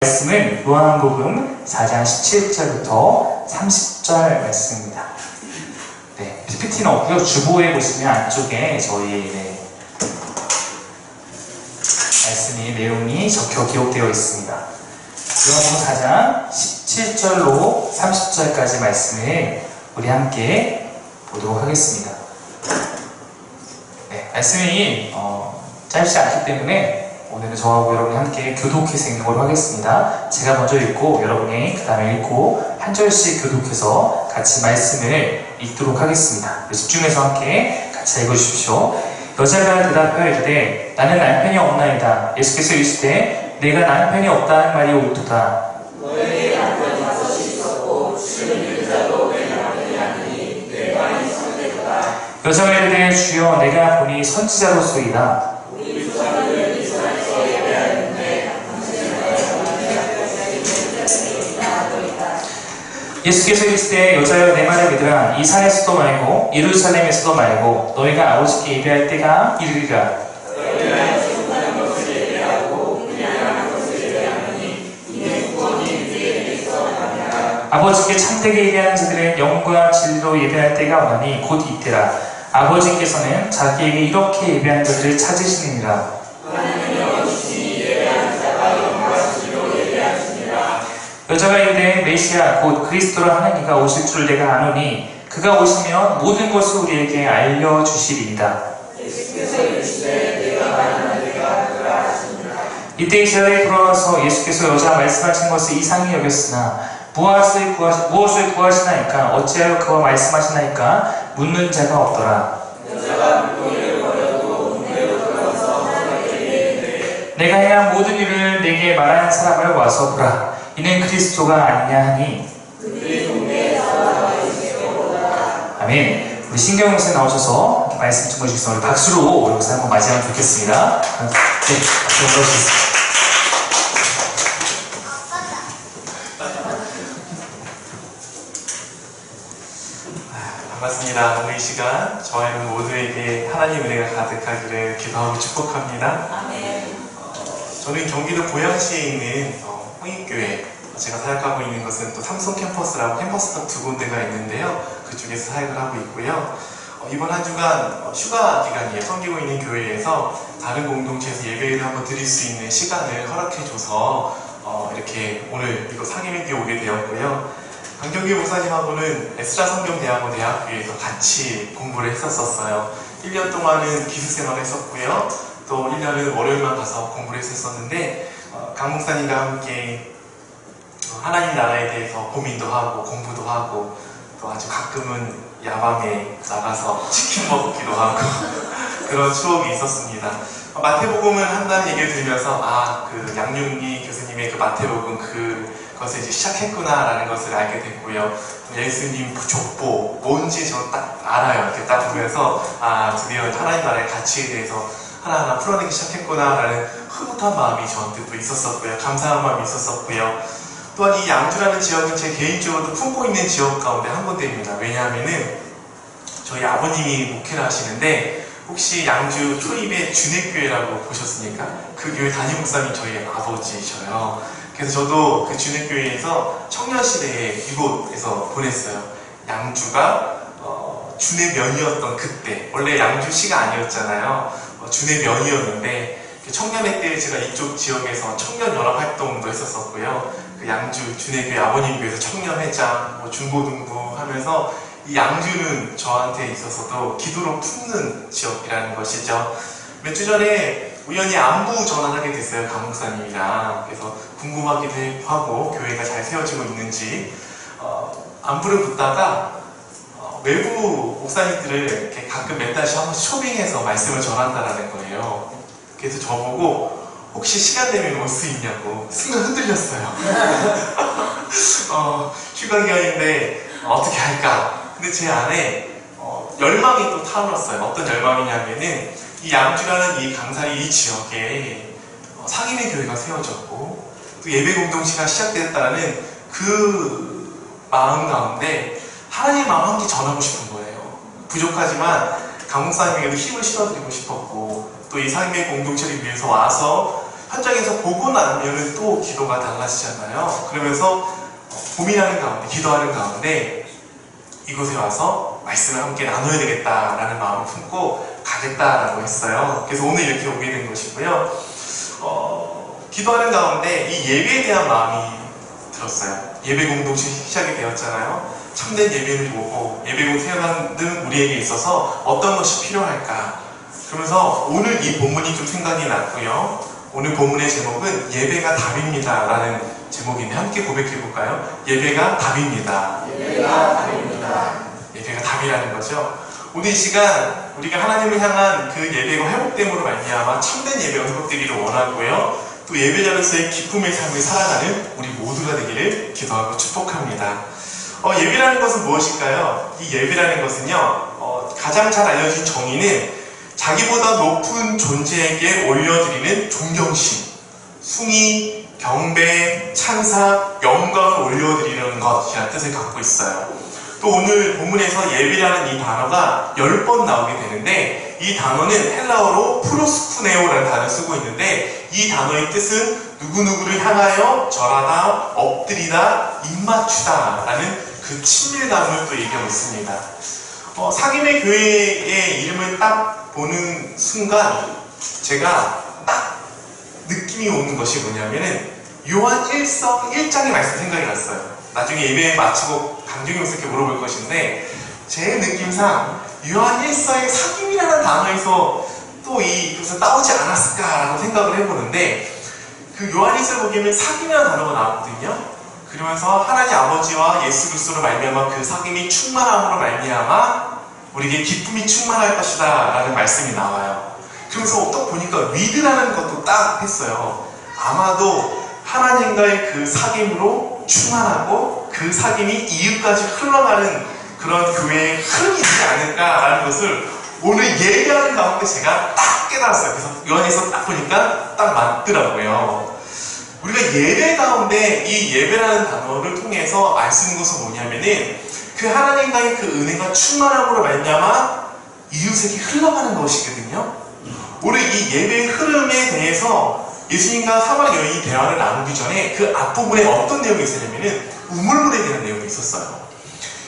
말씀은 요한복음 4장 17절부터 30절 말씀입니다. 네, PPT는 없고요. 주보에 보시면 안쪽에 저희 말씀이 내용이 적혀 기록되어 있습니다. 요한복음 4장 17절로 30절까지 말씀을 우리 함께 보도록 하겠습니다. 네, 말씀이 짧지 않기 때문에 오늘은 저하고 여러분이 함께 교독해서 읽는 걸로 하겠습니다. 제가 먼저 읽고 여러분이 그 다음에 읽고 한 절씩 교독해서 같이 말씀을 읽도록 하겠습니다. 집중해서 함께 같이 읽어주십시오. 여자가 대답하여 이르되 나는 남편이 없나이다. 예수께서 이르시되 내가 남편이 없다는 말이 옳도다. 너에게 남편이 다섯이 있었고 지금 있는 자도 내 남편이 아니니 내 말이 참되도다. 여자가 이르되 주여 내가 보니 선지자로소이다. 우리 조상들은 이스라엘에서 예배하였는데 예수께서 이르시되 여자여 내 말을 믿으라. 이 산에서도 말고 예루살렘에서도 말고 너희가 아버지께 예배할 때가 이르리라. 너희가 지속하는 것을 예배하고 그냥 것을 예배하느니 이는 구원이 너희에게 있어 함이라. 아버지께 참되게 예배하는 자들은 영과 진리로 예배할 때가 오나니 곧 이때라. 아버지께서는 자기에게 이렇게 예배하는 자들을 찾으시느니라. 하나님은 영이시니 예배하는 자가 영과 진리로 예배하시니라. 여자가 이르되 메시아 곧 그리스도라 하는 이가 오실 줄 내가 아노니 그가 오시면 모든 것을 우리에게 알려주시리이다. 예수께서 이르시되 내가 말하는 내가 그라 하시니라. 이때 이스라엘에 돌아와서 예수께서 여자 말씀하신 것을 이상히 여겼으나 무엇을 구하시나이까 어찌하여 그와 말씀하시나이까 묻는 자가 없더라. 여자가 물고기를 버려도 문대로 들어가서 하나님께 이르되 내가 행한 모든 일을 내게 말하는 사람을 와서 보라. 이는 그리스도가 아니냐 하니 그들이 동네에 나와 있으리로다. 아멘. 우리 신경 목사님 나오셔서 말씀 좀 해주셔서 우리 박수로 여기서 한번 맞이하면 좋겠습니다. 네, 박수 한번 해주겠습니다. 반갑습니다. 오늘 이 시간 저희는 모두에게 하나님 은혜가 가득하기를 기도하고 축복합니다. 아멘. 저는 경기도 고양시에 있는 홍익교회, 제가 사역하고 있는 것은 또 삼성 캠퍼스라고 캠퍼스가 두 군데가 있는데요. 그쪽에서 사역을 하고 있고요. 이번 한 주간 휴가 기간이에요. 섬기고 있는 교회에서 다른 공동체에서 예배를 한번 드릴 수 있는 시간을 허락해줘서 이렇게 오늘 이거 상임위기에 오게 되었고요. 강경규 목사님하고는 에스라 성경대학원 대학교에서 같이 공부를 했었어요. 1년 동안은 기수생활을 했었고요. 또 1년은 월요일만 가서 공부를 했었는데 강 목사님과 함께 하나님 나라에 대해서 고민도 하고 공부도 하고 또 아주 가끔은 야밤에 나가서 치킨 먹기도 하고 그런 추억이 있었습니다. 마태복음을 한다는 얘기를 들으면서 그 양윤기 교수님의 그 마태복음 그것을 이제 시작했구나라는 것을 알게 됐고요. 예수님 족보 뭔지 저는 딱 알아요. 이렇게 딱 보면서 드디어 하나님 나라의 가치에 대해서 하나하나 풀어내기 시작했구나라는 흐뭇한 마음이 저한테 또 있었었고요. 감사한 마음이 있었었고요. 또한 이 양주라는 지역은 제 개인적으로도 품고 있는 지역 가운데 한 군데입니다. 왜냐하면은 저희 아버님이 목회를 하시는데 혹시 양주 초입의 준회교회라고 보셨습니까? 그 교회 담임 목사님이 저희 아버지셔요. 그래서 저도 그 준회교회에서 청년시대에 이곳에서 보냈어요. 양주가 준회면이었던 그때, 원래 양주시가 아니었잖아요. 준회면이었는데 청년회 때 제가 이쪽 지역에서 청년연합활동도 했었었고요. 그 양주 준회교회 아버님 교회에서 청년회장, 중고등부 하면서 이 양주는 저한테 있어서도 기도로 품는 지역이라는 것이죠. 몇 주 전에 우연히 안부 전환하게 됐어요. 강 목사님이랑. 그래서 궁금하기도 하고 교회가 잘 세워지고 있는지 안부를 묻다가 외부 목사님들을 이렇게 가끔 몇 달씩 한 번씩 초빙해서 말씀을 전한다라는 거예요. 그래서 저보고 혹시 시간 되면 올 수 있냐고 순간 흔들렸어요. 휴가 기간인데 어떻게 할까? 근데 제 안에 열망이 또 타올랐어요. 어떤 열망이냐면은 이 양주라는 이 강사리 이 지역에 상임의 교회가 세워졌고 또 예배 공동체가 시작됐다는 그 마음 가운데 하나님의 마음 함께 전하고 싶은 거예요. 부족하지만 강 목사님에게도 힘을 실어드리고 싶었고 또 이 상임의 공동체를 위해서 와서 현장에서 보고 나면은 또 기도가 달라지잖아요. 그러면서 고민하는 가운데, 기도하는 가운데 이곳에 와서 말씀을 함께 나눠야 되겠다라는 마음을 품고 가겠다라고 했어요. 그래서 오늘 이렇게 오게 된 것이고요. 기도하는 가운데 이 예배에 대한 마음이 들었어요. 예배 공동체 시작이 되었잖아요. 참된 예배는 뭐고 예배공 세워가는 우리에게 있어서 어떤 것이 필요할까. 그러면서 오늘 이 본문이 좀 생각이 났고요. 오늘 본문의 제목은 예배가 답입니다 라는 제목인데 함께 고백해 볼까요? 예배가 답입니다. 예배가 답입니다. 예배가 답이라는 거죠. 오늘 이 시간 우리가 하나님을 향한 그 예배가 회복됨으로 말미암아 참된 예배가 회복되기를 원하고요. 또 예배자로서의 기쁨의 삶을 살아가는 우리 모두가 되기를 기도하고 축복합니다. 예배라는 것은 무엇일까요? 이 예배라는 것은요, 가장 잘 알려진 정의는 자기보다 높은 존재에게 올려드리는 존경심, 숭의, 경배, 찬사, 영광을 올려드리는 것이라는 뜻을 갖고 있어요. 또 오늘 본문에서 예배라는 이 단어가 10번 나오게 되는데 이 단어는 헬라어로 프로스쿠네오라는 단어를 쓰고 있는데 이 단어의 뜻은 누구누구를 향하여 절하다, 엎드리다, 입맞추다 라는 그 친밀감을 또 얘기하고 있습니다. 사김의 교회의 이름을 딱 보는 순간 제가 딱 느낌이 오는 것이 뭐냐면은 요한 1서 1장의 말씀 생각이 났어요. 나중에 예배 마치고 강종영 선생님께 물어볼 것인데 제 느낌상 요한 1서의 사김이라는 단어에서 또 이것을 따오지 않았을까라고 생각을 해보는데 그 요한 1서를 보기에는 사김이라는 단어가 나오거든요. 그러면서 하나님 아버지와 예수 그리스도로 말미암아 그 사귐이 충만함으로 말미암아 우리에게 기쁨이 충만할 것이다 라는 말씀이 나와요. 그러면서 또 보니까 위드라는 것도 딱 했어요. 아마도 하나님과의 그 사귐으로 충만하고 그 사귐이 이웃까지 흘러가는 그런 교회의 흐름이 있지 않을까라는 것을 오늘 예배하는 가운데 제가 딱 깨달았어요. 그래서 요한에서 딱 보니까 딱 맞더라고요. 우리가 예배 가운데 이 예배라는 단어를 통해서 알 수 있는 것은 뭐냐면은 그 하나님과의 그 은혜가 충만함으로 말미암아 이웃에게 흘러가는 것이거든요. 오늘 이 예배의 흐름에 대해서 예수님과 사마리 여인이 대화를 나누기 전에 그 앞부분에 어떤 내용이 있었냐면은 우물물에 대한 내용이 있었어요.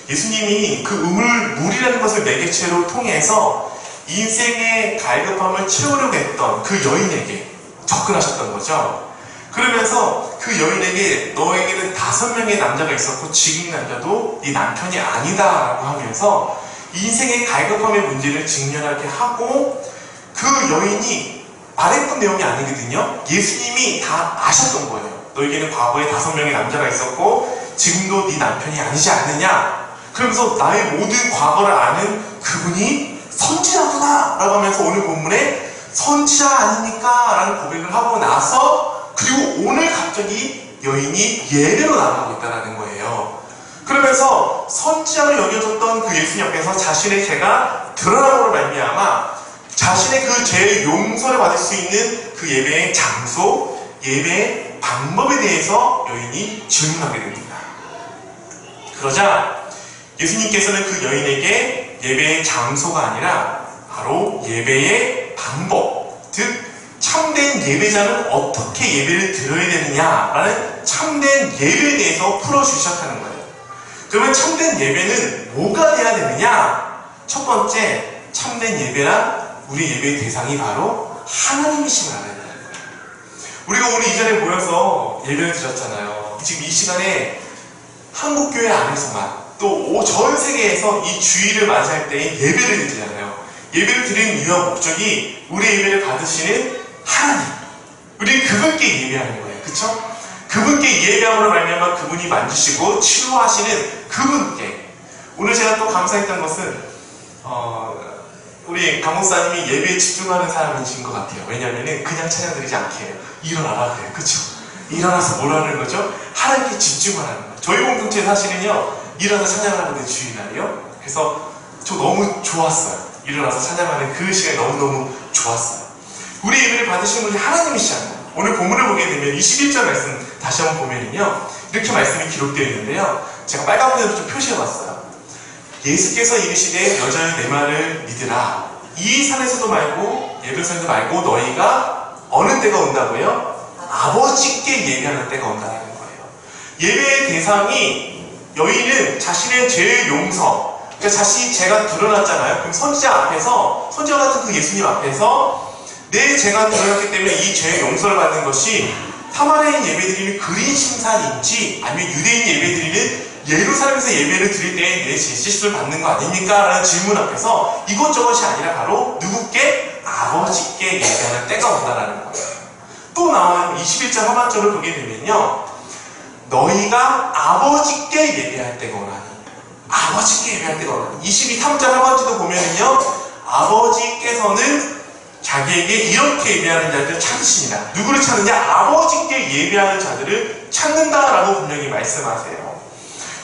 예수님이 그 물이라는 것을 매개체로 통해서 인생의 갈급함을 채우려고 했던 그 여인에게 접근하셨던 거죠. 그러면서 그 여인에게 너에게는 5명의 남자가 있었고 지금 이 남자도 네 남편이 아니다 라고 하면서 인생의 갈급함의 문제를 직면하게 하고 그 여인이 말했던 내용이 아니거든요. 예수님이 다 아셨던 거예요. 너에게는 과거에 5명의 남자가 있었고 지금도 네 남편이 아니지 않느냐. 그러면서 나의 모든 과거를 아는 그분이 선지자구나 라고 하면서 오늘 본문에 선지자 아닙니까? 라는 고백을 하고 나서 그리고 오늘 갑자기 여인이 예배로 나가고 있다는 거예요. 그러면서 선지자로 여겨졌던 그 예수님 앞에서 자신의 죄가 드러남으로 말미암아 자신의 그 죄의 용서를 받을 수 있는 그 예배의 장소, 예배의 방법에 대해서 여인이 질문하게 됩니다. 그러자 예수님께서는 그 여인에게 예배의 장소가 아니라 바로 예배의 방법, 즉 참된 예배자는 어떻게 예배를 드려야 되느냐라는 참된 예배에 대해서 풀어주시작하는 거예요. 그러면 참된 예배는 뭐가 돼야 되느냐? 첫 번째, 참된 예배란 우리 예배의 대상이 바로 하나님이심을 알아야 되는 거예요. 우리가 오늘 이 자리에 모여서 예배를 드렸잖아요. 지금 이 시간에 한국교회 안에서만 또 전 세계에서 이 주일을 맞이할 때에 예배를 드리잖아요. 예배를 드리는 이유와 목적이 우리 예배를 받으시는 하나님, 우리 그분께 예배하는 거예요. 그쵸? 그분께 예배함으로 말미암아 그분이 만지시고 치유하시는 그분께. 오늘 제가 또 감사했던 것은 우리 강 목사님이 예배에 집중하는 사람이신 것 같아요. 왜냐하면 그냥 찬양 드리지 않게 해요. 일어나라 그래요. 그쵸? 일어나서 뭘 하는 거죠? 하나님께 집중을 하는 거예요. 저희 공동체 사실은요, 일어나서 찬양하는 주일날이요. 그래서 저 너무 좋았어요. 일어나서 찬양하는 그 시간이 너무너무 좋았어요. 우리 예배를 받으시는 분이 하나님이시잖아요. 오늘 본문을 보게 되면 21절 말씀 다시 한번 보면요, 이렇게 말씀이 기록되어 있는데요. 제가 빨간색으로 좀 표시해봤어요. 예수께서 이르시되 여자여 내 말을 믿으라. 이 산에서도 말고 예루살렘도 말고 너희가 어느 때가 온다고요? 아버지께 예배하는 때가 온다는 거예요. 예배의 대상이 여인은 자신의 죄의 용서, 그러니까 자신이 죄가 드러났잖아요. 그럼 선지자 앞에서, 선지자 같은 그 예수님 앞에서 내 죄가 드러났기 때문에 이 죄의 용서를 받는 것이 사마리아인 예배드리는 그린 심산인지 아니면 유대인 예배드리는 예루살렘에서 예배를 드릴 때 내 죄시술을 받는 거 아닙니까? 라는 질문 앞에서 이것저것이 아니라 바로 누구께? 아버지께 예배하는 때가 온다라는 거예요. 또 나오는 21절 하반절을 보게 되면요, 너희가 아버지께 예배할 때가 오나니, 아버지께 예배할 때가 오나니. 22~3절 하반절도 보면은요, 아버지께서는 자기에게 이렇게 예배하는 자들을 찾으시니라. 누구를 찾느냐? 아버지께 예배하는 자들을 찾는다라고 분명히 말씀하세요.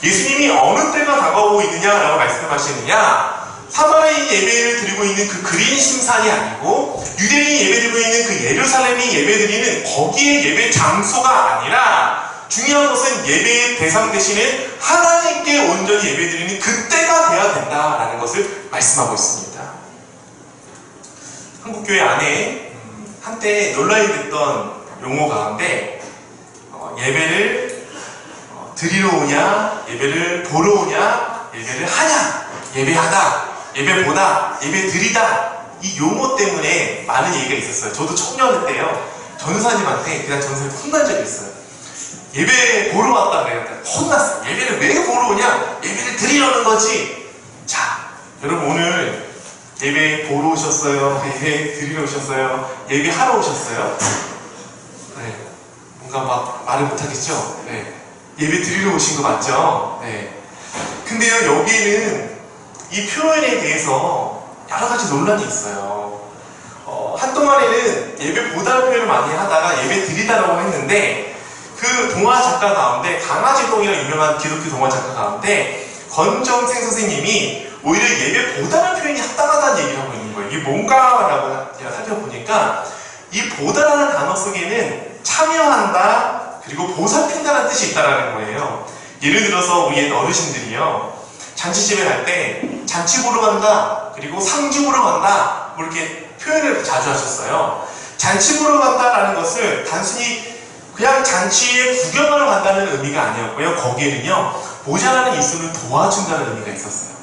예수님이 어느 때가 다가오고 있느냐라고 말씀하시느냐, 사마리아인 예배를 드리고 있는 그 그린 심산이 아니고 유대인이 예배드리고 있는 그 예루살렘이 예배드리는 거기에 예배 장소가 아니라 중요한 것은 예배의 대상 대신에 하나님께 온전히 예배드리는 그때가 돼야 된다라는 것을 말씀하고 있습니다. 한국교회 안에 한때 논란이 됐던 용어 가운데 예배를 드리러 오냐, 예배를 보러 오냐, 예배를 하냐, 예배하다, 예배보다, 예배드리다, 이 용어 때문에 많은 얘기가 있었어요. 저도 청년일 때요, 전사님한테 그냥 전사님 혼난 적이 있어요. 예배 보러 왔다 그래요. 혼났어요. 예배를 왜 보러 오냐? 예배를 드리려는 거지. 자, 여러분 오늘 예배 보러 오셨어요? 예배 드리러 오셨어요? 예배 하러 오셨어요? 네. 뭔가 막 말을 못하겠죠? 네. 예배 드리러 오신 거 맞죠? 네. 근데요, 여기에는 이 표현에 대해서 여러 가지 논란이 있어요. 한동안에는 예배 보다는 표현을 많이 하다가 예배 드리다라고 했는데, 그 동화 작가 가운데, 강아지동이라는 유명한 기독교 동화 작가 가운데 권정생 선생님이 오히려 예배 보다는 표현이 합당하다는 얘기를 하고 있는 거예요. 이게 뭔가라고 제가 살펴보니까 이 보다라는 단어 속에는 참여한다, 그리고 보살핀다는 뜻이 있다는 거예요. 예를 들어서 우리 어르신들이요, 잔치집에 갈 때 잔치 보러 간다, 그리고 상주 보러 간다, 뭐 이렇게 표현을 자주 하셨어요. 잔치 보러 간다라는 것을 단순히 그냥 잔치에 구경하러 간다는 의미가 아니었고요. 거기에는요, 모자라는 이웃을 도와준다는 의미가 있었어요.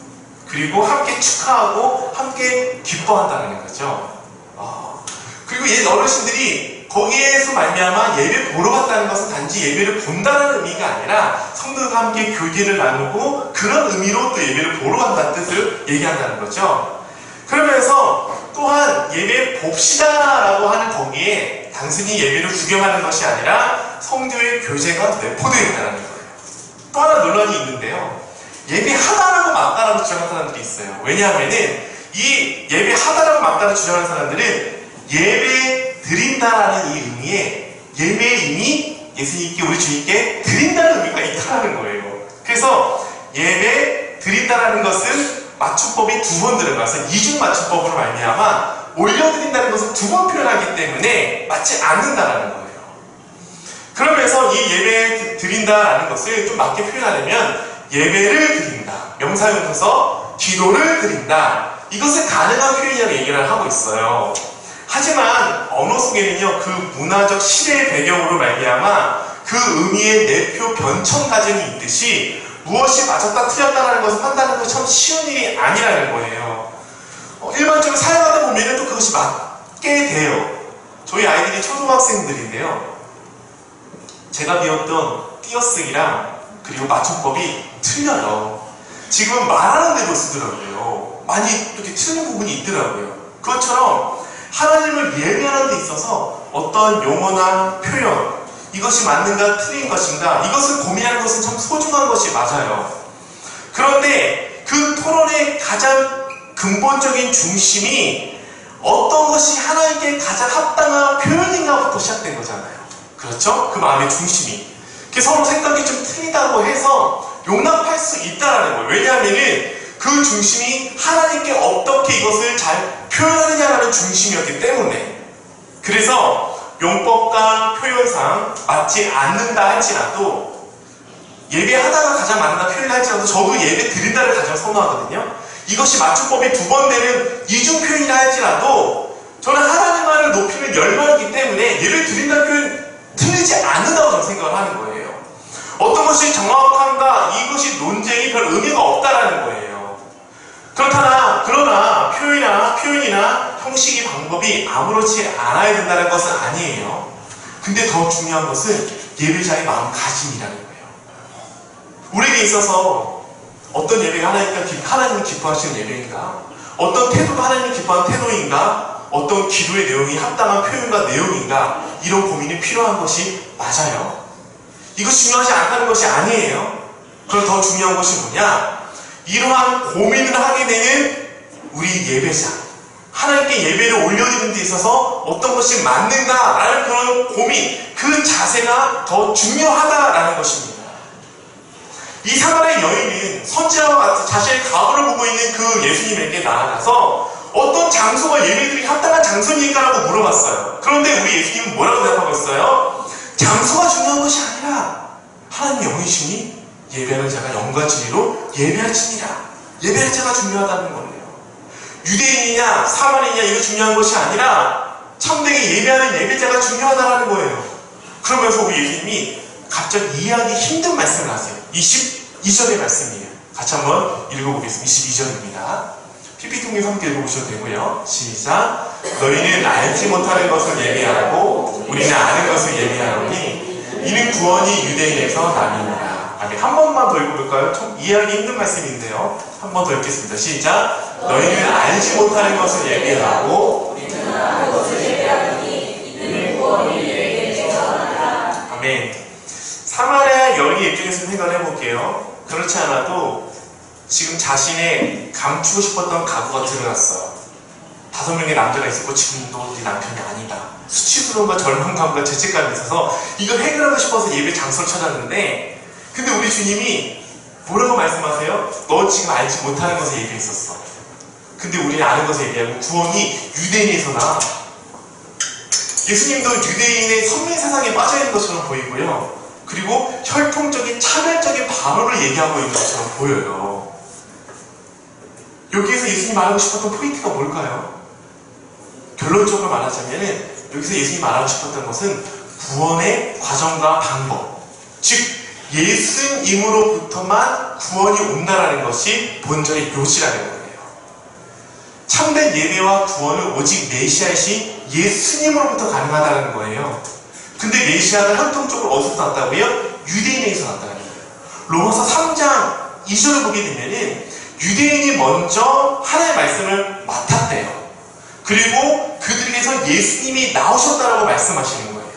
그리고 함께 축하하고 함께 기뻐한다는 거죠. 그리고 옛 어르신들이 거기에서 말미암아 예배 보러 갔다는 것은 단지 예배를 본다는 의미가 아니라 성도들과 함께 교제를 나누고 그런 의미로 또 예배를 보러 간다는 뜻을 얘기한다는 거죠. 그러면서 또한 예배 봅시다라고 하는 거기에 단순히 예배를 구경하는 것이 아니라 성도의 교제가 내포되어 있다는 거예요. 또 하나 논란이 있는데요, 예배하다라고 막다라고 주장하는 사람들이 있어요. 왜냐하면은 이 예배하다라고 막다라고 주장하는 사람들은 예배 드린다라는 이 의미에 예배의 의미, 예수님께 우리 주님께 드린다는 의미가 있다는 거예요. 그래서 예배 드린다라는 것은 맞춤법이 2번 들어가서 이중 맞춤법으로 말미암아 올려드린다는 것을 2번 표현하기 때문에 맞지 않는다라는 거예요. 그러면서 이 예배 드린다라는 것을 좀 맞게 표현하려면 예배를 드린다, 명사용 써서 기도를 드린다, 이것은 가능한 표현이라고 얘기를 하고 있어요. 하지만 언어 속에는요, 그 문화적 시대의 배경으로 말미암아 그 의미의 내표 변천 과정이 있듯이 무엇이 맞았다 틀렸다라는 것을 판단하는 것이 참 쉬운 일이 아니라는 거예요. 일반적으로 사용하다 보면 또 그것이 맞게 돼요. 저희 아이들이 초등학생들인데요, 제가 배웠던 띄어쓰기랑 그리고 맞춤법이 틀려요. 지금 말하는 대로 쓰더라고요. 많이 이렇게 틀린 부분이 있더라고요. 그것처럼 하나님을 예배하는 데 있어서 어떤 용어나 표현, 이것이 맞는가 틀린 것인가, 이것을 고민하는 것은 참 소중한 것이 맞아요. 그런데 그 토론의 가장 근본적인 중심이 어떤 것이 하나님께 가장 합당한 표현인가부터 시작된 거잖아요. 그렇죠? 그 마음의 중심이. 서로 생각이 좀 틀리다고 해서 용납할 수 있다는 거예요. 왜냐하면은 그 중심이 하나님께 어떻게 이것을 잘 표현하느냐라는 중심이었기 때문에. 그래서 용법과 표현상 맞지 않는다 할지라도, 예배하다가 가장 맞는다 표현을 할지라도 저도 예배 드린다를 가장 선호하거든요. 이것이 맞춤법이 2번 되는 이중 표현이라 할지라도 저는 하나님만을 높이는 열망이기 때문에 예배 드린다는 표현 틀리지 않는다고 저는 생각을 하는 거예요. 어떤 것이 정확한가, 이것이 논쟁이 별 의미가 없다라는 거예요. 그러나 표현이나 형식이 방법이 아무렇지 않아야 된다는 것은 아니에요. 근데 더 중요한 것은 예배자의 마음가짐이라는 거예요. 우리에게 있어서 어떤 예배가 하나님을 기뻐하시는 예배인가? 어떤 태도가 하나님을 기뻐하는 태도인가? 어떤 기도의 내용이 합당한 표현과 내용인가? 이런 고민이 필요한 것이 맞아요. 이것이 중요하지 않다는 것이 아니에요. 그럼 더 중요한 것이 뭐냐? 이러한 고민을 하게 되는 우리 예배자, 하나님께 예배를 올려드리는 데 있어서 어떤 것이 맞는가라는 그런 고민, 그 자세가 더 중요하다라는 것입니다. 이 사마리아 여인은 선지자와 같이 자신의 가부를 보고 있는 그 예수님에게 나아가서 어떤 장소가 예배드리기 합당한 장소입니까라고 물어봤어요. 그런데 우리 예수님은 뭐라고 대답하고 있어요? 장소가 중요한 것이 아니라 하나님 영이시니 예배하는 자가 영과 진리로 예배할지니라. 예배할 자가 중요하다는 거예요. 유대인이냐 사마리아냐 이거 중요한 것이 아니라 참되게 예배하는 예배자가 중요하다는 거예요. 그러면서 우리 예수님이 갑자기 이해하기 힘든 말씀을 하세요. 22절의 말씀이에요. 같이 한번 읽어보겠습니다. 22절입니다. PPT 통해서 함께 읽어보셔도 되고요. 시작. 너희는 알지 못하는 것을 예배하고 우리는 아는 것을 예배하노니 이는 구원이 유대인에서 나뉘니라. 한 번만 더 읽어볼까요? 좀 이해하기 힘든 말씀인데요. 한 번 더 읽겠습니다. 시작. 너희는 알지 못하는 것을 예배하고 우리는 아는 것을 예배하노니 이는 구원이 유대인에서 나뉘니라. 아멘. 사마리아 여인의 입장에서 생각을 해볼게요. 그렇지 않아도 지금 자신의 감추고 싶었던 가부가 드러났어요. 5명의 남자가 있었고 지금도 네 남편이 아니다. 수치스러움과 절망감과 죄책감이 있어서 이걸 해결하고 싶어서 예배 장소를 찾았는데 근데 우리 주님이 뭐라고 말씀하세요? 너 지금 알지 못하는 것을 얘기했었어. 근데 우리는 아는 것을 얘기하고 구원이 유대인에서 나. 예수님도 유대인의 선민 세상에 빠져있는 것처럼 보이고요. 그리고 혈통적인 차별적인 반어를 얘기하고 있는 것처럼 보여요. 여기에서 예수님이 말하고 싶었던 포인트가 뭘까요? 결론적으로 말하자면 여기서 예수님이 말하고 싶었던 것은 구원의 과정과 방법, 즉 예수님으로부터만 구원이 온다라는 것이 본절의 묘지라는 거예요. 참된 예배와 구원은 오직 메시아이신 예수님으로부터 가능하다는 거예요. 근데 메시아가 혈통적으로 어디서 났다고요? 유대인에서 났다는 거예요. 로마서 3장 2절을 보게 되면은 유대인이 먼저 하나님의 말씀을 맡았대요. 그리고 그들에게서 예수님이 나오셨다라고 말씀하시는 거예요.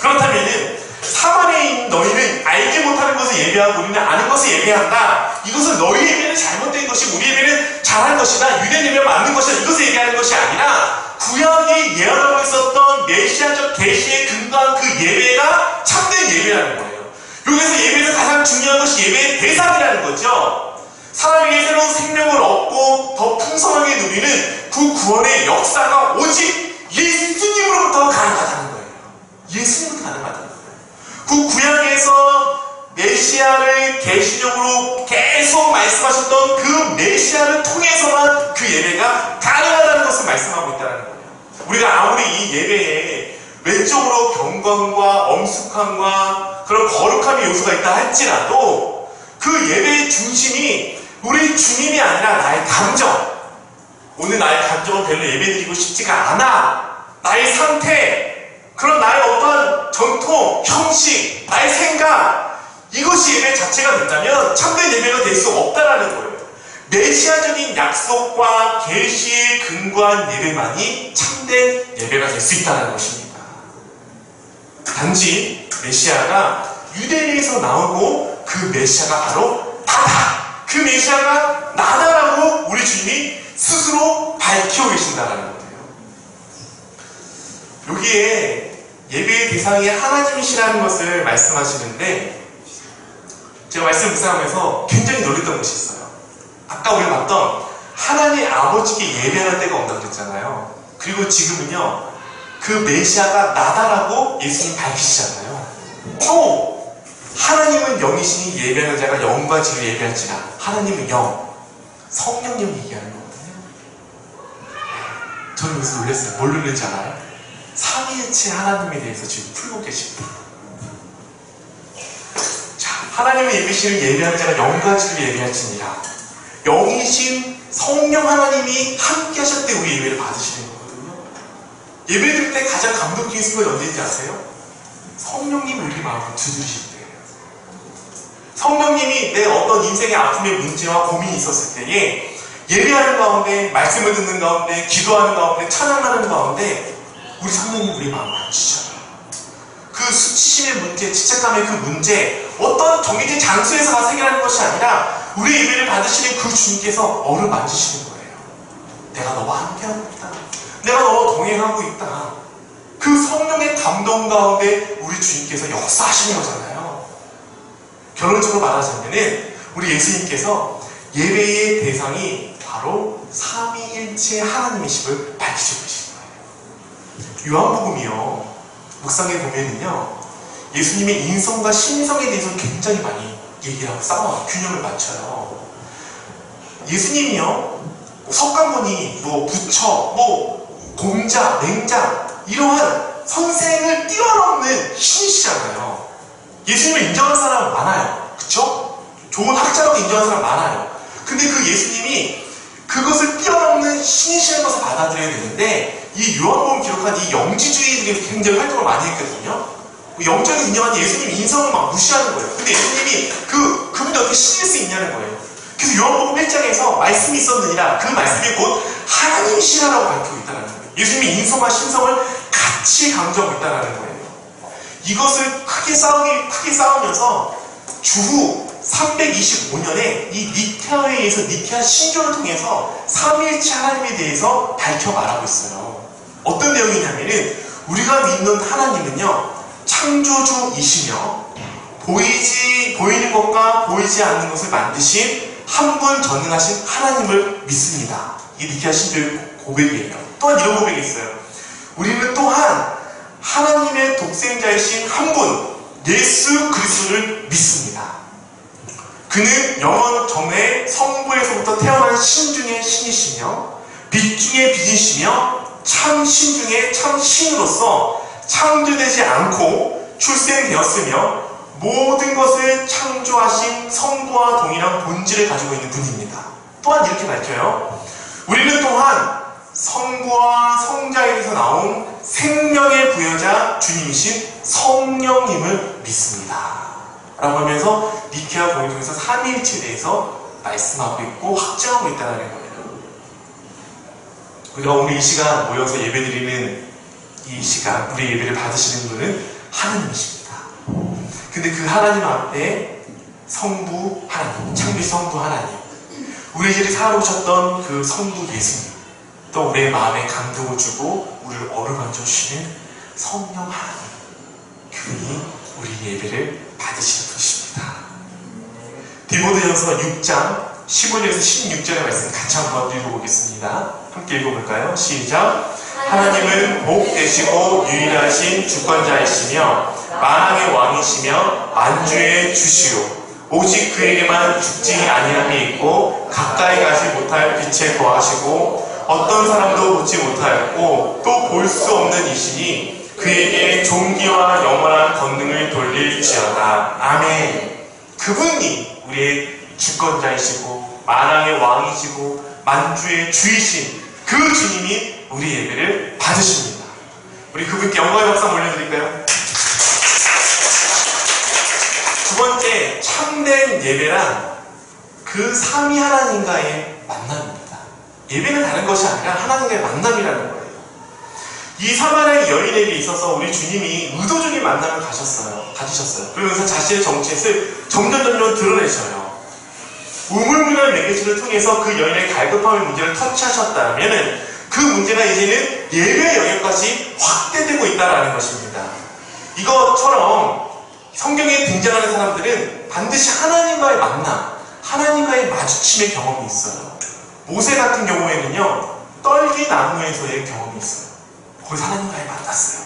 그렇다면은 사마리아인 너희는 알지 못하는 것을 예배하고 우리는 아는 것을 예배한다. 이것은 너희 예배는 잘못된 것이고 우리 예배는 잘한 것이다. 유대 예배가 맞는 것이다. 이것을 얘기하는 것이 아니라 구약이 예언하고 있었던 메시아적 계시에 근거한 그 예배가 참된 예배라는 거예요. 여기서 예배에서 가장 중요한 것이 예배의 대상이라는 거죠. 사람에게 새로운 생명을 얻고 더 풍성하게 누리는 그 구원의 역사가 오직 예수님으로부터 가능하다는 거예요. 예수님으로부터 가능하다는 거예요. 그 구약에서 메시아를 계시적으로 계속 말씀하셨던 그 메시아를 통해서만 그 예배가 가능하다는 것을 말씀하고 있다는 거예요. 우리가 아무리 이 예배에 외적으로 경건과 엄숙함과 그런 거룩함의 요소가 있다 할지라도 그 예배의 중심이 우리 주님이 아니라 나의 감정. 오늘 나의 감정은 별로 예배드리고 싶지가 않아. 나의 상태, 그런 나의 어떤 전통, 형식, 나의 생각, 이것이 예배 자체가 된다면 참된 예배가 될 수 없다라는 거예요. 메시아적인 약속과 계시에 근거한 예배만이 참된 예배가 될 수 있다는 것입니다. 단지 메시아가 유대인에서 나오고 그 메시아가 바로 나다. 그 메시아가 나다라고 우리 주님이 스스로 밝히고 계신다는 거예요. 여기에 예배의 대상이 하나님이시라는 것을 말씀하시는데 제가 말씀 묵상하면서 굉장히 놀랬던 것이 있어요. 아까 우리가 봤던 하나님 아버지께 예배하는 때가 온다고 그랬잖아요. 그리고 지금은요, 그 메시아가 나다라고 예수님 밝히시잖아요. 또 하나님은 영이시니 예배하는 자가 영과 진리로 예배할지라. 하나님은 영, 성령님 얘기하는 거거든요. 저는 여기서 놀랐어요. 뭘 놀랬지 않아요? 삼위일체 하나님에 대해서 지금 풀고 계십니다. 하나님의 예배실을 예배하는 자가 영가지를 예배할지니라. 영이신 성령 하나님이 함께 하실 때 우리 예배를 받으시는 거거든요. 예배 드릴 때 가장 감동적인 순간이 언제인지 아세요? 성령님이 우리 마음을 두드리실 때예요. 성령님이 내 어떤 인생의 아픔의 문제와 고민이 있었을 때에 예배하는 가운데, 말씀을 듣는 가운데, 기도하는 가운데, 찬양하는 가운데 우리 성령님 우리 마음을 만지셔요. 그 수치심의 문제, 죄책감의 그 문제, 어떤 정해진 장소에서 가서 해결하는 것이 아니라 우리 예배를 받으시는 그 주님께서 어루만지시는 거예요. 내가 너와 함께하고 있다. 내가 너와 동행하고 있다. 그 성령의 감동 가운데 우리 주님께서 역사하시는 거잖아요. 결론적으로 말하자면은 우리 예수님께서 예배의 대상이 바로 삼위일체 하나님이심을 밝히시고 계신 거예요. 요한복음이요, 묵상에 보면은요, 예수님의 인성과 신성에 대해서 굉장히 많이 얘기하고 싸워요. 균형을 맞춰요. 예수님이요, 석가모니, 부처, 공자, 맹자, 이러한 선생을 뛰어넘는 신이시잖아요. 예수님을 인정하는 사람 많아요. 그쵸? 좋은 학자라고 인정하는 사람 많아요. 근데 그 예수님이 그것을 뛰어넘는 신이시라는 것을 받아들여야 되는데, 이 요한복음 기록한 이 영지주의들이 굉장히 활동을 많이 했거든요. 영적인 인정한 예수님 인성을 막 무시하는 거예요. 근데 예수님이 그분이 어떻게 신일 수 있냐는 거예요. 그래서 요한복음 1장에서 말씀이 있었느니라, 그 말씀이 곧 하나님이시라고 밝히고 있다는 거예요. 예수님이 인성과 신성을 같이 강조하고 있다는 거예요. 이것을 크게 싸우면서 주후 325년에 이 니케아회의에서 니케아 신조를 통해서 삼위일체 하나님에 대해서 밝혀 말하고 있어요. 어떤 내용이냐면은 우리가 믿는 하나님은요, 창조주이시며 보이는 것과 보이지 않는 것을 만드신 한 분 전능하신 하나님을 믿습니다. 이게 니케아 신조의 고백이에요. 또한 이런 고백이 있어요. 우리는 또한 하나님의 독생자이신 한 분 예수 그리스도를 믿습니다. 그는 영원 전에 성부에서부터 태어난 신 중의 신이시며 빛 중의 빛이시며 참 신 중에 참 신으로서 창조되지 않고 출생되었으며 모든 것을 창조하신 성부와 동일한 본질을 가지고 있는 분입니다. 또한 이렇게 밝혀요. 우리는 또한 성부와 성자에게서 나온 생명의 부여자 주님이신 성령님을 믿습니다. 라고 하면서 니케아 공의 중에서 삼위일체에 대해서 말씀하고 있고 확증하고 있다는 거예요. 우리가 오늘 이 시간 모여서 예배드리는 이 시간, 우리 예배를 받으시는 분은 하나님이십니다. 근데 그 하나님 앞에 성부 하나님, 창조 성부 하나님, 우리 집에 살아오셨던 그 성부 예수님, 또 우리의 마음에 감동을 주고 우리를 어루만져 주시는 성령 하나님, 그분이 우리 예배를 받으시는 분이십니다. 디모데전서 6장 15절에서 16절의 말씀 같이 한번 읽어보겠습니다. 함께 읽어볼까요? 시작. 하나님은 복되시고 유일하신 주권자이시며 만왕의 왕이시며 만주의 주시오. 오직 그에게만 죽지 아니함이 있고 가까이 가지 못할 빛에 거하시고 어떤 사람도 보지 못하였고 또 볼 수 없는 이시니 그에게 존귀와 영원한 권능을 돌릴지어다. 아멘. 그분이 우리의 주권자이시고 만왕의 왕이시고 만주의 주이신 그 주님이 우리 예배를 받으십니다. 우리 그분께 영광의 박수 올려드릴까요? 두 번째, 참된 예배란 그 삼위 하나님과의 만남입니다. 예배는 다른 것이 아니라 하나님과의 만남이라는 거예요. 이 사마리아 여인에게 있어서 우리 주님이 의도적인 만남을 가지셨어요. 그러면서 자신의 정체를 점점 드러내셔요. 우물물한 매개체를 통해서 그 여인의 갈급함의 문제를 터치하셨다면 그 문제가 이제는 예배의 영역까지 확대되고 있다는 것입니다. 이것처럼 성경에 등장하는 사람들은 반드시 하나님과의 만남, 하나님과의 마주침의 경험이 있어요. 모세 같은 경우에는요, 떨기 나무에서의 경험이 있어요. 거기서 하나님과의 만났어요.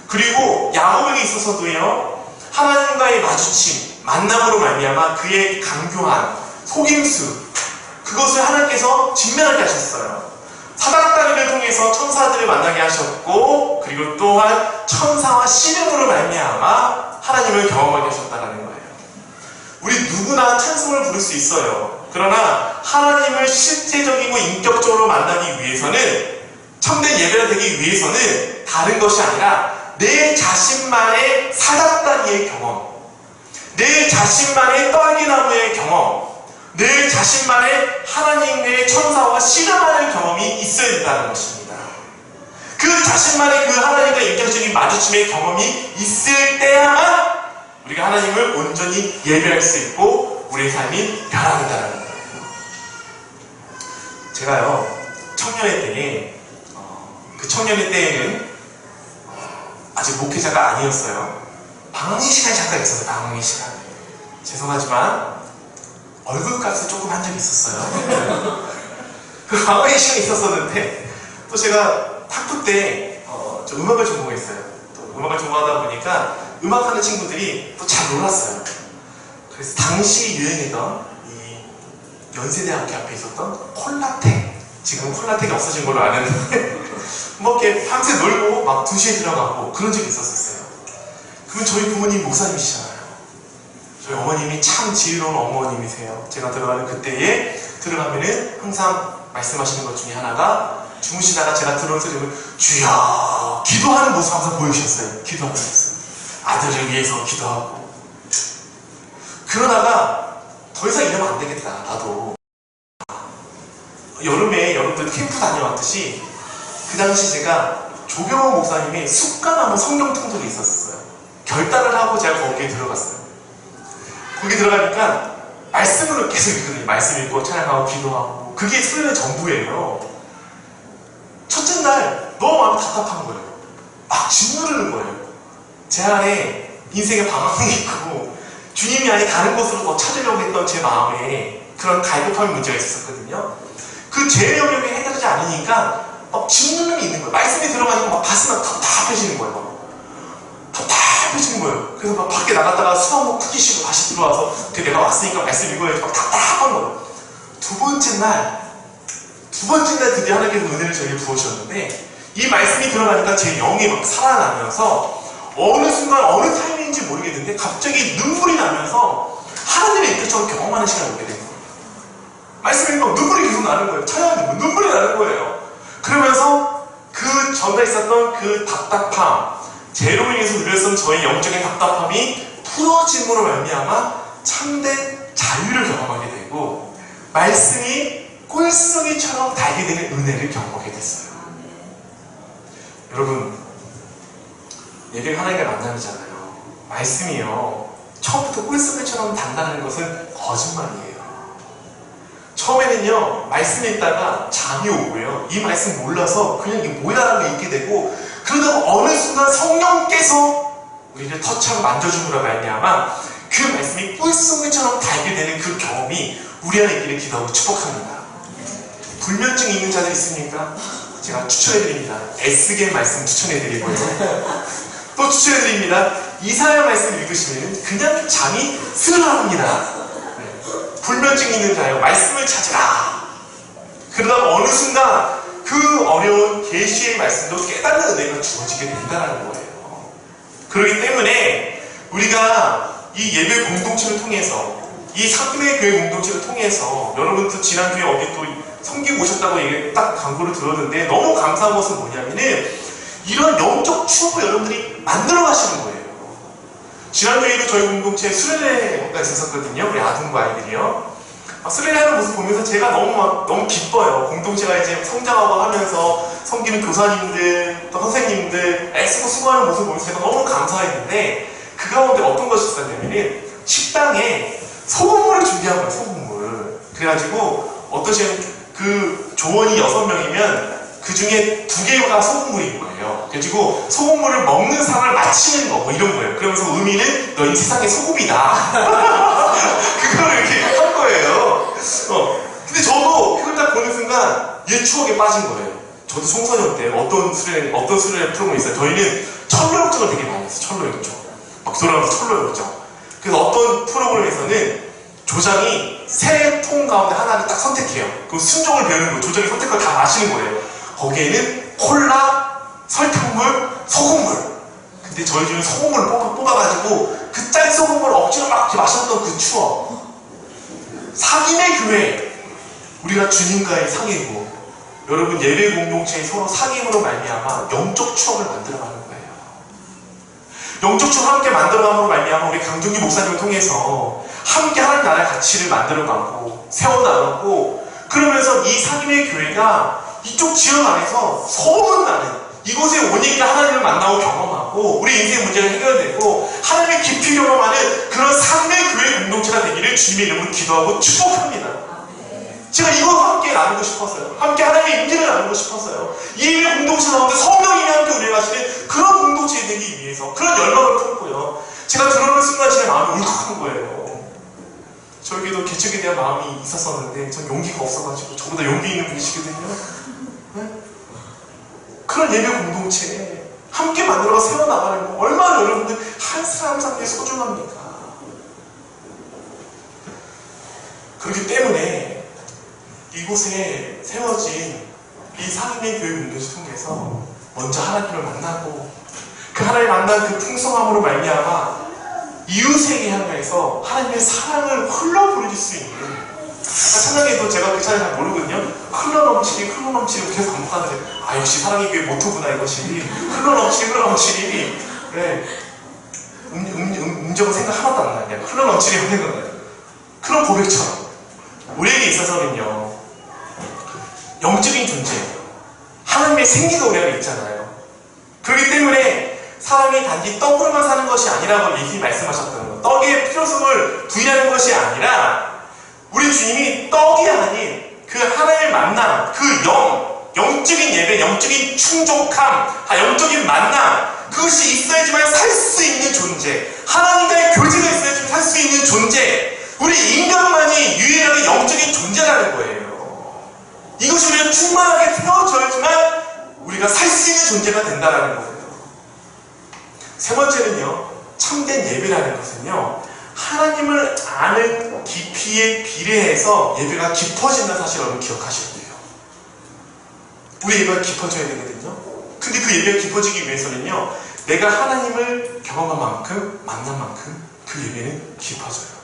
그리고 야곱에게 있어서도요, 하나님과의 마주침, 만남으로 말미암아 그의 강교한 속임수, 그것을 하나님께서 직면하게 하셨어요. 사닥다리를 통해서 천사들을 만나게 하셨고, 그리고 또한 천사와 씨름으로 말미암아 하나님을 경험하게 하셨다는 거예요. 누구나 찬송을 부를 수 있어요. 그러나 하나님을 실제적이고 인격적으로 만나기 위해서는, 참된 예배가 되기 위해서는 다른 것이 아니라 내 자신만의 사닥다리의 경험, 내 자신만의 떨기나무의 경험, 내 자신만의 하나님의 천사와 씨름하는 경험이 있어야 된다는 것입니다. 그 자신만의 그 하나님과 인격적인 마주침의 경험이 있을 때야만 우리가 하나님을 온전히 예배할 수 있고 우리의 삶이 변화된다는 거예요. 제가요, 청년회 때에, 그 청년회 때에는 아직 목회자가 아니었어요. 방황의 시간이 잠깐 있었어요. 방황의 시간. 죄송하지만 얼굴값을 조금 한 적이 있었어요. 그 방황의 시간이 있었었는데, 또 제가 학부 때 저 음악을 전공했어요. 또 음악을 전공하다 보니까 음악하는 친구들이 또 잘 놀았어요. 그래서 당시 유행했던 이 연세대학교 앞에 있었던 콜라텍, 지금 콜라텍이 없어진 걸로 아는데 뭐 이렇게 밤새 놀고 막 2시에 들어가고 그런 적이 있었어요. 그러면 저희 부모님 목사님이시잖아요. 저희 어머님이 참 지혜로운 어머님이세요. 제가 들어가는 그때에 들어가면은 항상 말씀하시는 것 중에 하나가, 주무시다가 제가 들어온 소리를 주여 기도하는 모습 항상 보여주셨어요. 기도하는 모습. 아들을 위해서 기도하고. 그러다가 더 이상 이러면 안 되겠다. 나도 여름에 여러분들 캠프 다녀왔듯이 그 당시 제가 조경호 목사님의 습관하는 성경 통독이 있었어요. 결단을 하고 제가 거기에 들어갔어요. 거기 들어가니까 말씀으로 계속 읽거든요. 말씀 읽고 찬양하고 기도하고. 그게 수련의 전부예요. 첫째 날 너무 마음이 답답한 거예요. 막 짓누르는 거예요. 제 안에 인생의 방황이 있고 주님이 아닌 다른 곳으로 더 찾으려고 했던 제 마음에 그런 갈급한 문제가 있었거든요. 그 제 영역에 해당하지 않으니까 막 짓누름이 있는 거예요. 말씀이 들어가니까 막 가슴이 답답해지는 거예요. 답답해지는 거예요. 그래서 막 밖에 나갔다가 숨 한번 크게 쉬고 다시 들어와서 내가 왔으니까 말씀 읽어야지 막 답답한 거예요. 두 번째 날 드디어 하나님께서 은혜를 저에게 부어주셨는데, 이 말씀이 들어가니까 제 영이 막 살아나면서 어느 순간 어느 타이밍인지 모르겠는데 갑자기 눈물이 나면서 하나님의 인격적으로 경험하는 시간이 오게 된 거예요. 말씀이 막 눈물이 계속 나는 거예요. 찬양하는 눈물이 나는 거예요. 그러면서 그 전에 있었던 그 답답함, 죄로 인해서 누렸던 저의 영적인 답답함이 풀어짐으로 말미암아 참된 자유를 경험하게 되고, 말씀이 꿀송이처럼 달게 되는 은혜를 경험하게 됐어요. 여러분, 예배가 하나님과 만남이잖아요. 말씀이요, 처음부터 꿀송이처럼 단단한 것은 거짓말이에요. 처음에는요, 말씀 읽다가 잠이 오고요, 이 말씀 몰라서 그냥 이게 뭐야라고 읽게 되고, 그러다가 어느 순간 성령께서 우리를 터치하고 만져줌으로 말미암아 그 말씀이 꿀송이처럼 달게 되는 그 경험이 우리 안에 있기를 기도하고 축복합니다. 불면증 있는 자들 있습니까? 제가 추천해드립니다. 에스겔 말씀 추천해드리고요. 또 추천해드립니다. 이사야 말씀 읽으시면 그냥 잠이 스르릅니다. 불면증 있는 자요, 말씀을 찾으라. 그러다가 어느 순간 그 어려운 계시의 말씀도 깨닫는 은혜가 주어지게 된다는 거예요. 그렇기 때문에 우리가 이 예배 공동체를 통해서, 이 상금의 교회 공동체를 통해서, 여러분도 지난주에 어디 또 섬기고 오셨다고 얘기 딱 광고를 들었는데 너무 감사한 것은 뭐냐면은 이런 영적 추억을 여러분들이 만들어 가시는 거예요. 지난주에도 저희 공동체에 수련회가 있었거든요. 우리 아동부 아이들이요. 수련회하는 모습 보면서 제가 너무 기뻐요. 공동체가 이제 성장하고 하면서 섬기는 교사님들, 또 선생님들 애쓰고 수고하는 모습을 보면서 제가 너무 감사했는데, 그 가운데 어떤 것이 있었냐면은 식당에 소금물을 준비한 거예요. 소금물. 그래가지고 어떤 시간 그 조원이 6명이면 그 중에 2개가 소금물인 거예요. 그래가지고 소금물을 먹는 사람을 맞히는 거, 뭐 이런 거예요. 그러면서 의미는 너 이 세상의 소금이다. 그거를 이렇게 한 거예요. 근데 저도 그걸 딱 보는 순간 얘 추억에 빠진 거예요. 저도 청소년 때 어떤 수련회 프로그램이 있어요. 저희는 철로역정을 되게 많이 했어요. 철로역정. 막 돌아가면서 철로역정. 그래서 어떤 프로그램에서는 조장이 3통 가운데 하나를 딱 선택해요. 그럼 순종을 배우는 거예요. 조장이 선택을 다 마시는 거예요. 거기에는 콜라, 설탕물, 소금물. 근데 저희 중에 소금물을 뽑아가지고 그 짠소금을 억지로 막 이렇게 마셨던 그 추억, 상임의 교회, 우리가 주님과의 상임이고, 여러분 예배 공동체에 서로 상임으로 말미암아 영적 추억을 만들어가는 거예요. 영적 추억 함께 만들어감으로 말미암아 우리 강종기 목사님을 통해서 함께 하나님 나라의 가치를 만들어가고 세워나가고, 그러면서 이 상임의 교회가 이쪽 지역 안에서 소문나는, 이곳에 오니까 하나님을 만나고 경험하고 우리 인생 문제가 해결되고 하나님의 깊이 경험하는 그런 상임의 교회 공동체가 되기를 주님의 이름으로 기도하고 축복합니다. 제가 이거 함께 나누고 싶었어요. 함께 하나님의 임재를 나누고 싶었어요. 이 예배 공동체 가운데 성령님이 함께 우리가 하시는 그런 공동체가 되기 위해서 그런 열망을 품고요. 제가 들어오는 순간 제 마음이 울컥한 거예요. 저에게도 개척에 대한 마음이 있었었는데 전 용기가 없어가지고, 저보다 용기 있는 분이시거든요. 네? 그런 예배 공동체 함께 만들어 세워나가는 거 얼마나 여러분들 한 사람 상대에 소중합니까? 그렇기 때문에 이곳에 세워진 이 상임의 교회 공동체 통해서 먼저 하나님을 만나고, 그 하나님을 만난 그 풍성함으로 말미암아 이웃에게 향해서 하나님의 사랑을 흘러보내줄 수 있는, 찬양에도 제가 그 찬양 잘 모르거든요. 흘러넘치리 계속 반복하는데, 아 역시 사랑의 교회 모토구나 이것이. 흘러넘치리. 그래. 음정은 생각 하나도 안 나요. 그냥 흘러넘치리 하는 거예요. 그런 고백처럼 우리에게 있어서는요, 영적인 존재예요. 하나님의 생기가 우리 안에 있잖아요. 그렇기 때문에 사람이 단지 떡으로만 사는 것이 아니라고 예수님이 말씀하셨던 것, 떡의 필요성을 부인하는 것이 아니라 우리 주님이 떡이 아닌 그 하나님을 만남, 그 영적인 예배, 영적인 충족함, 영적인 만남, 그것이 있어야지만 살 수 있는 존재, 하나님과의 교제가 있어야지만 살 수 있는 존재, 우리 인간만이 유일하게 영적인 존재라는 거예요. 이것이 우리가 충만하게 태워져야지만 우리가 살 수 있는 존재가 된다는 거예요. 세 번째는요, 참된 예배라는 것은요, 하나님을 아는 깊이에 비례해서 예배가 깊어진다는 사실을 여러분 기억하셔야 돼요. 우리 예배가 깊어져야 되거든요. 근데 그 예배가 깊어지기 위해서는요, 내가 하나님을 경험한 만큼, 만난 만큼 그 예배는 깊어져요.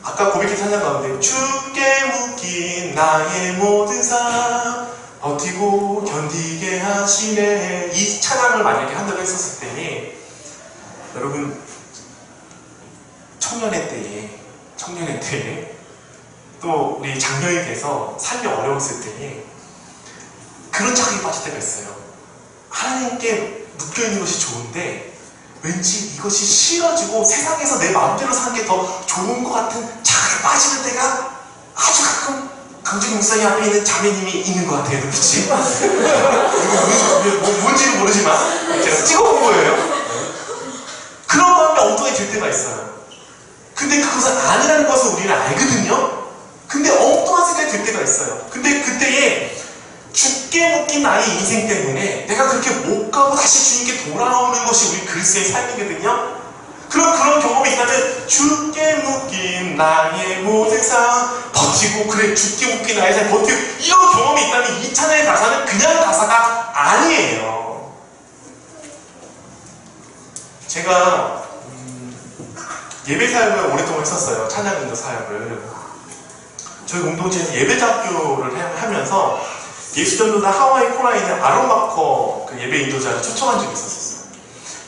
아까 고백의 찬양 가운데 주께 묶인 나의 모든 삶 버티고 견디게 하시네, 이 찬양을 만약에 한다고 했었을 때니, 여러분 청년의 때에 또 우리 장녀에 대해서 삶이 어려웠을 때에 그런 착각에 빠질 때가 있어요. 하나님께 묶여있는 것이 좋은데 왠지 이것이 싫어지고 세상에서 내 마음대로 사는 게 더 좋은 것 같은 착각에 빠지는 때가 아주 가끔 강준희 목사님 앞에 있는 자매님이 있는 것 같아요. 그치? 뭔지는 모르지만 제가 찍어본 거예요. 그런 마음이 엉뚱해질 때가 있어요. 근데 그것은 아니라는 것을 우리는 알거든요. 근데 엉뚱한 생각이 들 때가 있어요. 근데 그때에 죽게 묶인 나의 인생 때문에 내가 그렇게 못 가고 다시 주님께 돌아오는 것이 우리 그리스도의 삶이거든요. 그런 경험이 있다면 죽게 묶인 나의 모든 삶 버티고, 그래 죽게 묶인 나의 삶 버티고, 이런 경험이 있다면 이 찬양의 가사는 그냥 가사가 아니에요. 제가 예배 사역을 오랫동안 했었어요. 찬양 인도 사역을. 저희 공동체에서 예배학교를 하면서 예수전도단 하와이 코라에 있는 아론마커 그 예배 인도자를 초청한 적이 있었어요.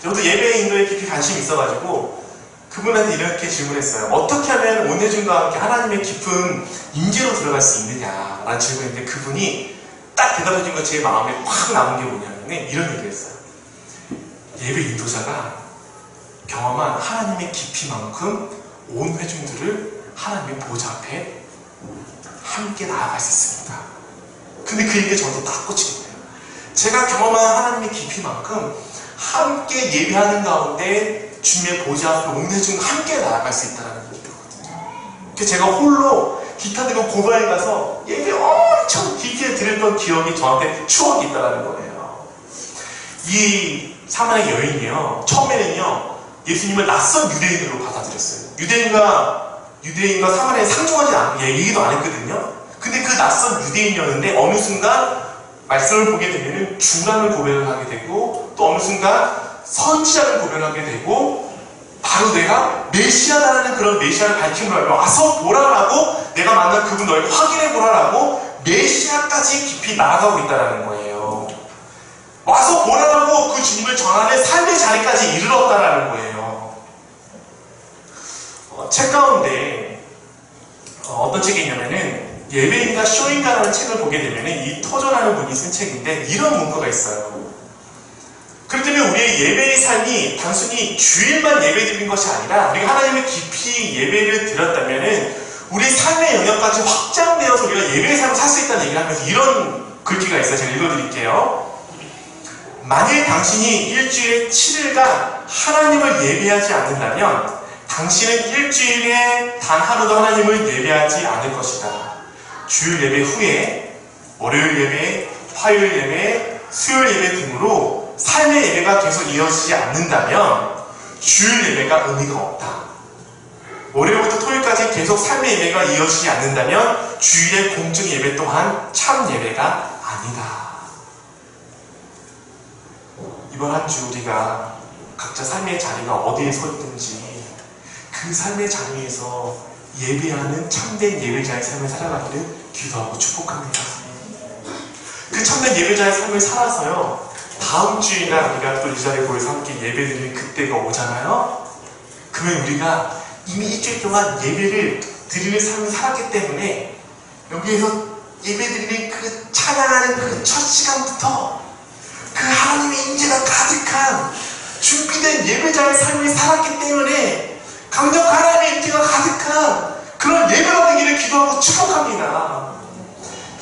저도 예배 인도에 깊이 관심이 있어가지고 그분한테 이렇게 질문했어요. 어떻게 하면 온내준과 함께 하나님의 깊은 임재로 들어갈 수 있느냐라는 질문인데, 그분이 딱 대답해준 거 제 마음에 확 남은 게 뭐냐면 이런 얘기를 했어요. 예배 인도자가 경험한 하나님의 깊이만큼 온 회중들을 하나님의 보좌 앞에 함께 나아갈 수 있습니다. 근데 그 얘기가 저한테 딱 꽂히는 거예요. 제가 경험한 하나님의 깊이만큼 함께 예배하는 가운데 주님의 보좌 앞에 온 회중과 함께 나아갈 수 있다는 얘기거든요. 그래서 제가 홀로 기타 들고 고바에 가서 예배 엄청 깊게 드렸던 기억이 저한테 추억이 있다는 거예요. 이 사마리아 여인이요, 처음에는요 예수님을 낯선 유대인으로 받아들였어요. 유대인과 사마리아에 상종하지 않고 얘기도 안 했거든요. 근데 그 낯선 유대인이었는데 어느 순간 말씀을 보게 되면 중간을 고백을 하게 되고, 또 어느 순간 선지자를 고백하게 되고 바로 내가 메시아라는 그런 메시아를 밝힘으로 알고 와서 보라라고 내가 만난 그분 너에게 확인해 보라라고 메시아까지 깊이 나아가고 있다는 거예요. 와서 보라라고 그 주님을 전하는 삶의 자리까지 이르렀다라는 거예요. 책 가운데 어떤 책이 있냐면은 예배인가 쇼인가라는 책을 보게 되면은 이 토존하는 분이 쓴 책인데 이런 문구가 있어요. 그렇기 때문에 우리의 예배의 삶이 단순히 주일만 예배 드린 것이 아니라 우리가 하나님을 깊이 예배를 드렸다면은 우리 삶의 영역까지 확장되어서 우리가 예배의 삶을 살 수 있다는 얘기를 하면서 이런 글귀가 있어요. 제가 읽어드릴게요. 만일 당신이 일주일에 7일간 하나님을 예배하지 않는다면 당신은 일주일에 단 하루도 하나님을 예배하지 않을 것이다. 주일 예배 후에 월요일 예배, 화요일 예배, 수요일 예배 등으로 삶의 예배가 계속 이어지지 않는다면 주일 예배가 의미가 없다. 월요일부터 토요일까지 계속 삶의 예배가 이어지지 않는다면 주일의 공적 예배 또한 참 예배가 아니다. 이번 한 주 우리가 각자 삶의 자리가 어디에 서 있든지 그 삶의 자리에서 예배하는 참된 예배자의 삶을 살아가기를 기도하고 축복합니다. 그 참된 예배자의 삶을 살아서요, 다음 주이나 우리가 또 이 자리에 모여서 함께 예배드리는 그때가 오잖아요. 그러면 우리가 이미 일주일 동안 예배를 드리는 삶을 살았기 때문에 여기에서 예배드리는 그 찬양하는 그 첫 시간부터 그 하나님의 임재가 가득한 준비된 예배자의 삶을 살았기 때문에 강력한 하나님의 임재가 가득한 그런 예배가 되기를 기도하고 축복합니다.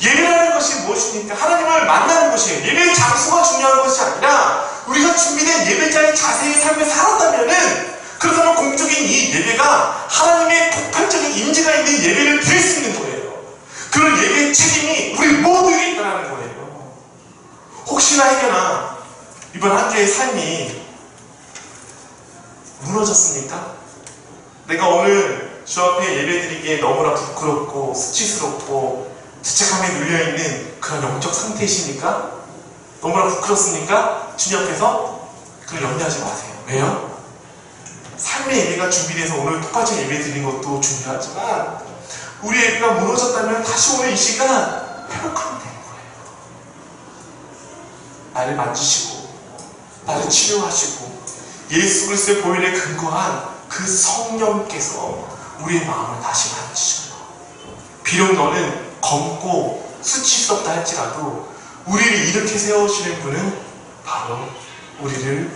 예배라는 것이 무엇입니까? 하나님을 만나는 것이에요. 예배의 장소가 중요한 것이 아니라 우리가 준비된 예배자의 자세의 삶을 살았다면은 그렇다면 공적인 이 예배가 하나님의 폭발적인 임재가 있는 예배를 드릴 수 있는 거예요. 그런 예배의 책임이 우리 모두에게 있다는 거예요. 혹시나 해결나 이번 한 주의 삶이 무너졌습니까? 내가 오늘 주 앞에 예배드리기에 너무나 부끄럽고 수치스럽고 죄책감에 눌려있는 그런 영적 상태이십니까? 너무나 부끄럽습니까? 주님 앞에서? 그걸 염려하지 마세요. 왜요? 삶의 예배가 준비돼서 오늘 폭발적 예배 드리는 것도 중요하지만 우리 예배가 무너졌다면 다시 오늘 이 시간 회복하면 되는 거예요. 나를 만지시고 나를 치료하시고 예수 그리스도의 보혈에 근거한 그 성령께서 우리의 마음을 다시 만지셔요. 비록 너는 검고 수치스럽다 할지라도 우리를 이렇게 세우시는 분은 바로 우리를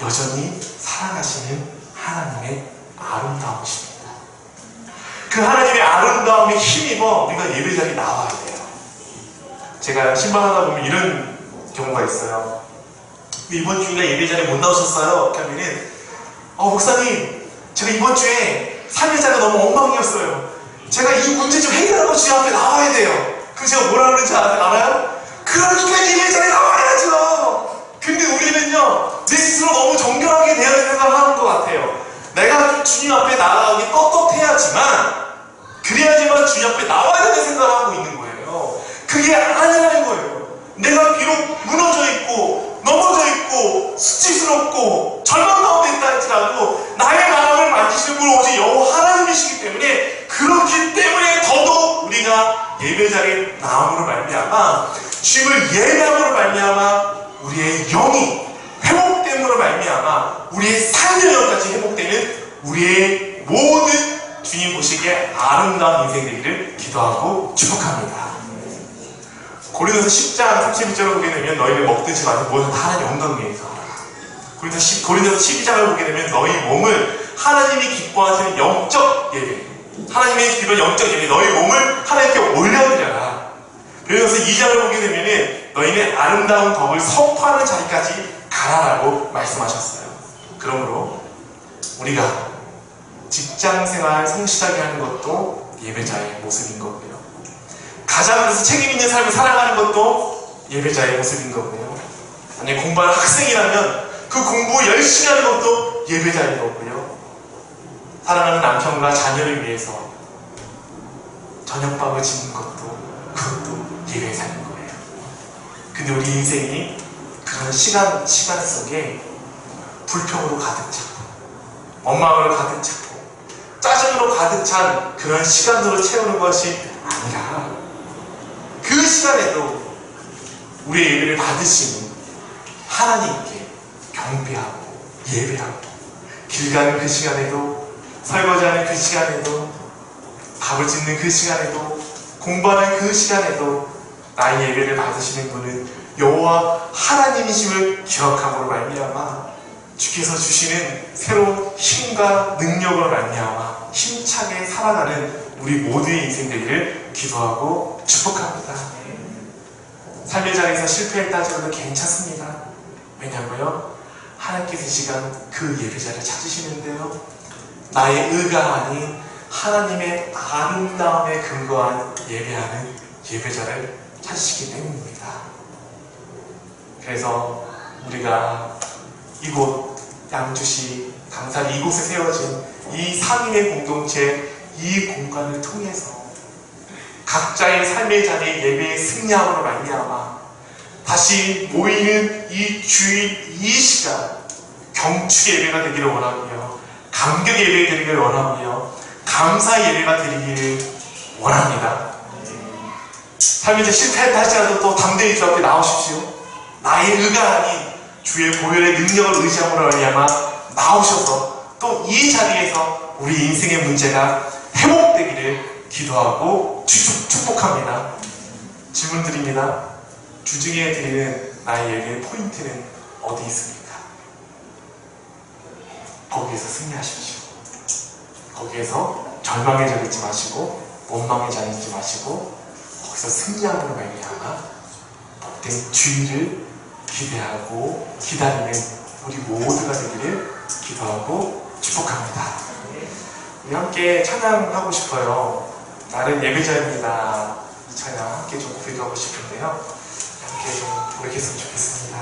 여전히 사랑하시는 하나님의 아름다움이십니다. 그 하나님의 아름다움에 힘입어 우리가 예배자리에 나와야 돼요. 제가 신방하다 보면 이런 경우가 있어요. 이번 주일에 예배자리에 못 나오셨어요? 이렇게 하면은 목사님 제가 이번 주에 3일자가 너무 엉망이었어요. 제가 이 문제 좀 해결하고 주님 앞에 나와야 돼요. 그럼 제가 뭐라 그러는지 알아요? 그러니까 예배자리에 나와야죠. 근데 우리는요 내 스스로 너무 정결하게 되어야 되는 생각을 하는 것 같아요. 내가 좀 주님 앞에 나가기 떳떳해야지만 그래야지만 주님 앞에 나와야 되는 생각을 하고 있는 거예요. 그게 아니라는 거예요. 내가 비록 무너져 있고 넘어져 있고 수치스럽고 절망 가운데 있다 할지라도 나의 마음을 만지시는 분 오직 여호와 하나님이시기 때문에 그렇기 때문에 더더욱 우리가 예배자리에 나옴으로 말미암아 주님을 예배함으로 말미암아 우리의 영이 회복됨으로 말미암아 우리의 삶의영까지 회복되는 우리의 모든 주님 보시기에 아름다운 인생 되기를 기도하고 축복합니다. 고린도서 10장 31절을 보게 되면 너희를 먹든지 마든 무엇을 다 하나님 영광 위해서 고린도서 12장을 보게 되면 너희 몸을 하나님이 기뻐하시는 영적 예배 하나님의 기뻐하는 영적 예배 너희 몸을 하나님께 올려드려라. 그래서 2장을 보게 되면 너희는 아름다운 덕을 선포하는 자리까지 가라라고 말씀하셨어요. 그러므로 우리가 직장생활 성실하게 하는 것도 예배자의 모습인 거고요. 가장으로서 책임 있는 삶을 살아가는 것도 예배자의 모습인 거고요. 만약 공부하는 학생이라면 그 공부 열심히 하는 것도 예배자인 거고요. 사랑하는 남편과 자녀를 위해서 저녁밥을 짓는 것도 그것도 예배의 삶인 거예요. 근데 우리 인생이 그런 시간 속에 불평으로 가득 차고 원망으로 가득 차고 짜증으로 가득 찬 그런 시간으로 채우는 것이 아니라 그 시간에도 우리의 예배를 받으시는 하나님께 경배하고 예배하고 길 가는 그 시간에도 설거지하는 그 시간에도 밥을 짓는 그 시간에도 공부하는 그 시간에도 나의 예배를 받으시는 분은 여호와 하나님이심을 기억함으로 말미암아 주께서 주시는 새로운 힘과 능력으로 말미암아 힘차게 살아가는 우리 모두의 인생 되기를 기도하고 축복합니다. 삶의 자리에서 실패했다 하셔도 괜찮습니다. 왜냐고요? 하나님께서 이 시간 그 예배자를 찾으시는데요, 나의 의가 아닌 하나님의 아름다움에 근거한 예배하는 예배자를 찾으시기 때문입니다. 그래서 우리가 이곳 양주시 강산 이곳에 세워진 이 상인의 공동체, 이 공간을 통해서 각자의 삶의 자리에 예배의 승리함으로 말미암아 다시 모이는 이 주일 이 시간 경축 예배가 되기를 원하고요, 감격 예배가 되기를 원하고요, 감사 예배가 되기를 원합니다. 삶이 이제 실패했다 할지라도 또 담대히 주 앞에 나오십시오. 나의 의가 아닌 주의 보혈의 능력을 의지함으로 말미암아 나오셔서 또 이 자리에서 우리 인생의 문제가 회복되기를 기도하고 축복합니다. 질문 드립니다. 주중에 드리는 나의 예배의 포인트는 어디 있습니까? 거기에서 승리하십시오. 거기에서 절망에 잠기지 마시고 원망에 잠기지 마시고 거기서 승리함으로 말미암아 복된 주의를 기대하고 기다리는 우리 모두가 되기를 기도하고 축복합니다. 우리 함께 찬양하고 싶어요. 나는 예배자입니다. 이 찬양 함께 좀 고백하고 싶은데요, 함께 좀 고백했으면 좋겠습니다.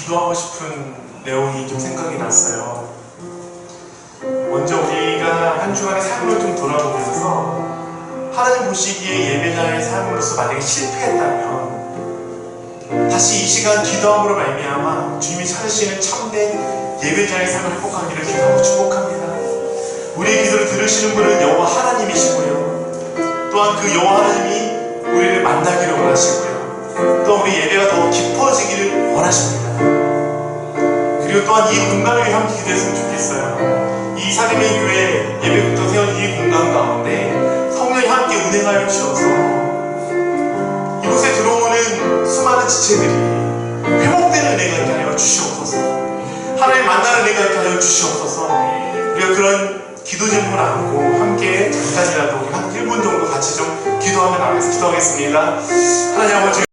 기도하고 싶은 내용이 좀 생각이 났어요. 먼저 우리가 한 주간의 삶을 좀 돌아보면서 하나님 보시기에 예배자의 삶으로서 만약에 실패했다면 다시 이 시간 기도함으로 말미암아 주님이 찾으시는 참된 예배자의 삶을 회복하기를 기도하고 축복합니다. 우리의 기도를 들으시는 분은 여호와 하나님이시고요, 또한 그 여호와 하나님이 우리를 만나기를 원하시고요, 또 우리 예배가 더 깊어지기를 원하십니다. 그리고 또한 이 공간을 함께 기도했으면 좋겠어요. 이 사림의 교회 예배부터 세운 이 공간 가운데 성령이 함께 운행하여 주셔서 이곳에 들어오는 수많은 지체들이 회복되는 은혜가 있게 하여 주시옵소서. 하나님 만나는 은혜가 있게 하여 주시옵소서. 우리가 그런 기도 제목을 안고 함께 잠깐이라도 우리 한 1분 정도 같이 좀 기도하며 나가서 기도하겠습니다. 하나님 아버지